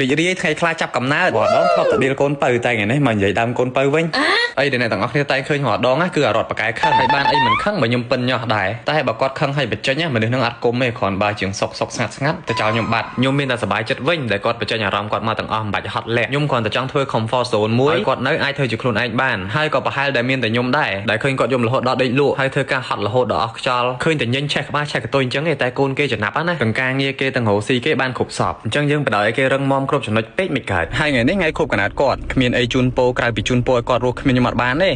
រីករាយថ្ងៃខ្លះចាប់កំណើតរដងធ្លាប់តែដៀលកូនបើតែថ្ងៃនេះមកនិយាយដើមកូនបើវិញអីដែលអ្នកទាំងអស់គ្នាតែឃើញរដងគឺអារត់បកែខឹងហើយបានអីមិនខឹងបើខ្ញុំពិនញោះដែរតែបើគាត់ខឹងហើយបញ្ចេញមនុស្សនឹងអត់គុំទេគ្រាន់បើជាងសុកស្ងាត់ទៅចោលខ្ញុំបាត់ខ្ញុំមានតែសប្បាយចិត្តវិញដែលគាត់បញ្ចេញអារម្មណ៍គាត់មកទាំងអស់មិនបាច់ហត់លាក់ខ្ញុំគ្រាន់តែចង់ធ្វើ comfort zone មួយគាត់នៅអាចធ្វើជាខ្លួនឯងបានហើយក៏ប្រហែលដែលមានតែខ្ញុំដែរដែលឃើញគាត់យំរហូតដល់ដេកលក់ហើយធ្វើការហត់រហូតដល់អស់ខ្យល់ឃើញតែញញឆេះក្បាលឆេះកតុយអញ្ចឹងទេតែកូនគេចំណាប់ណាទាំងការងារគេទាំងរោស៊ីគេបានគ្រប់សពអញ្ចឹងយើងបដ ឲ្យគេរឹងមាំគ្រប់ចំណុចពេកមិនកើតហើយថ្ងៃនេះថ្ងៃខូបកណាត់គាត់គ្មានអីជូនពោក្រៅពីជូនពោឲ្យគាត់រស់គ្មានខ្ញុំអត់បានទេ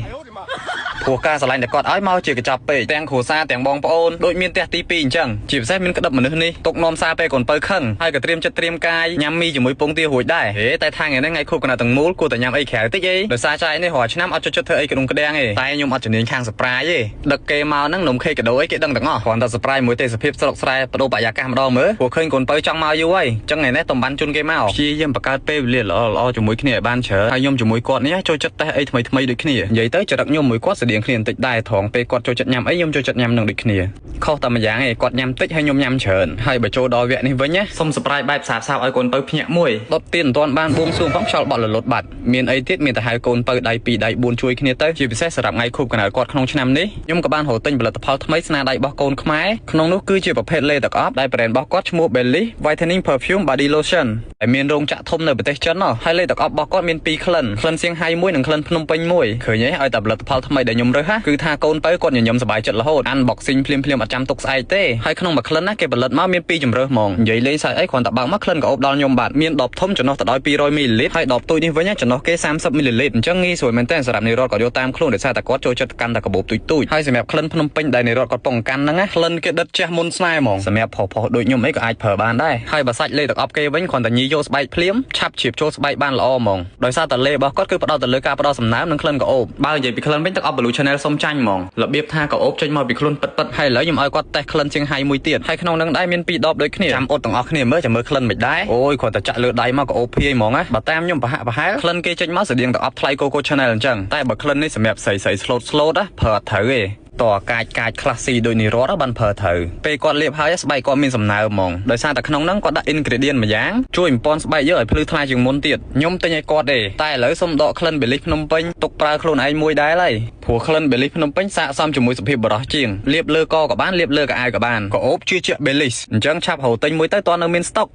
ព្រោះការឆ្លាញ់តែគាត់ឲ្យមកជាកញ្ចប់ពេកទាំងគ្រួសារទាំងបងប្អូនដូចមានផ្ទះទី2អញ្ចឹងជាពិសេសមានក្តឹបមនុស្សនេះទុកនាំសារពេលកូនបើខឹងហើយក៏ត្រៀមចិត្តត្រៀមកាយញ៉ាំមីជាមួយពងទារួចដែរហេតែថាថ្ងៃនេះថ្ងៃខូបកណាត់ទាំងមូលគួរតែញ៉ាំអីក្រៅតិចអីដោយសារចៃនេះរាល់ឆ្នាំអត់ចិត្តធ្វើអីក្ដុងក្ដាំងទេតែខ្ញុំអត់ជំនាញខាង surprise ទេដឹកគេមកហ្នឹងនំខេកកាដូអីគេដឹងទាំងអស់គ្រាន់តែ surprise មួយទេសភាពស្រុកស្រែបដូរបរិយាកាសម្ដងមើលព្រោះឃើញកូនបើចង់មកយូរហើយអញ្ចឹងថ្ងៃនេះតំបានជូនគេមកព្យាយាមបង្កើតពេលវេលាល្អៗជាមួយគ្នាឲ្យបានច្រើនហើយខ្ញុំជាមួយគាត់នេះចូលចិត្តតេះអីថ្មីៗដូចគ្នានិយាយទៅចរិតខ្ញុំមួយគាត់ស្តៀងគ្នាបន្តិចដែរត្រង់ពេលគាត់ចូលចិត្តញ៉ាំអីខ្ញុំចូលចិត្តញ៉ាំនឹងដូចគ្នាខុសតែម្យ៉ាងឯងគាត់ញ៉ាំតិចហើយខ្ញុំញ៉ាំច្រើនហើយបើចូលដល់វគ្គនេះវិញណាសុំ surprise បែបសាបឲ្យកូនបើភ្ញាក់មួយដុតទៀនមិនទាន់បានបួងសួងផងខ្យល់បក់លលត់បាត់មានអីទៀតមានតែហៅកូនបើដៃ2ដៃ4ជួយគ្នាទៅជាពិសេសសម្រាប់ថ្ងៃខូបកណាត់គាត់ក្នុងឆ្នាំនេះខ្ញុំក៏បានរកទិញផលិតផលថ្មីស្នាដៃរបស់កូនខ្មែរក្នុងនោះគឺជាប្រភេទលេទឹកអប់ដែល brand របស់គាត់ឈ្មោះ Belly Whitening Perfume Body Lotion ដែលមានរោងចក្រធំនៅប្រទេសចិនហើយលេទឹកអប់របស់គាត់មាន2ក្លិនក្លិនសៀងហៃមួយនិងក្លិនភ្នំពេញមួយឃើញទេឲ្យតែផលិតផលថ្មីដែលខ្ញុំរើសគឺថាកូនបើគាត់ញញឹមសប្បាយចិត្តរហូត unboxing ភ្លាមអត់ចាំទុកស្អែកទេហើយក្នុងមួយក្លិនណាគេផលិតមកមាន2ជម្រើសហ្មងនិយាយលេងសើចអីគ្រាន់តែបើកមកក្លិនក៏អូបដល់ខ្ញុំបាទមានដបធំចំណុះទៅដល់200 ml ហើយដបតូចនេះវិញចំណុះគេ30 ml អញ្ចឹងងាយស្រួលមែនតើសម្រាប់នាយរតក៏យកតាមខ្លួនដោយសារតែគាត់ចូលចិត្តកាន់តែកាបូបទូចហើយសម្រាប់ក្លិនភ្នំពេញដែលនាយរតគាត់ពងកាន់ហ្នឹងណាក្លិនគេដិតជះមុនស្នេហ៍ហ្មងសម្រាប់ផុសដូចខ្ញុំអីក៏អាចប្រើបានដែរហើយបើសាច់លេទឹកអប់គេវិញគ្រាន់តែញីយកស្បែកភ្លាមឆាប់ជ្រាបចូលស្បែកបានល្អហ្មងដោយសារតែលេរបស់គាត់គឺផ្ដោតទៅលើការផ្ដល់សំណើមនិងក្លិនកាអូបបើនិយាយពីក្លិនវិញទឹកអប់ Blue Channel សុំចាញ់ហ្មងរបៀបថាកាអូបចេញមកពីខ្លួនពិតហើយឥឡូវខ្ញុំឲ្យគាត់តេស្តក្លិនជាងហៃមួយទៀតហើយក្នុងនឹងដែរមាន2ដបដូចគ្នាចាំអត់ទាំងអស់គ្នាមើលចាំមើលក្លិនមិនដែរអូយគ្រាន់តែចាក់លើដៃមកកាអូបភាយហ្មងណាបើតាមខ្ញុំប្រហាក់ប្រហែលក្លិនគេចេញមកស្តៀងទៅអប់ថ្លៃ Coco Channel អញ្ចឹងតែបើក្លិននេះសម្រាប់ស្រីslow ណាប្រើអត់ត្រូវទេតើកាចខ្លះស៊ីដូចនេះរត់បានប្រើត្រូវពេលគាត់លាបហើយស្បែកគាត់មានសំណើមហ្មងដោយសារតែក្នុងហ្នឹងគាត់ដាក់ ingredient មួយយ៉ាងជួយបំពន់ស្បែកយកឲ្យភ្លឺថ្លាជាងមុនទៀតខ្ញុំទិញឲ្យគាត់ទេតែឥឡូវសុំដកក្លិនបេលីសភ្នំពេញទុកប្រើខ្លួនឯងមួយដែរហើយព្រោះក្លិនបេលីសភ្នំពេញស័ក្តិសមជាមួយសុភាពបរោះជាងលាបលើកក៏បានលាបលើកៅអៅក៏បានក៏អូបជឿជាក់បេលីសអញ្ចឹងឆាប់រកទិញមួយទៅតើនៅមានស្តុក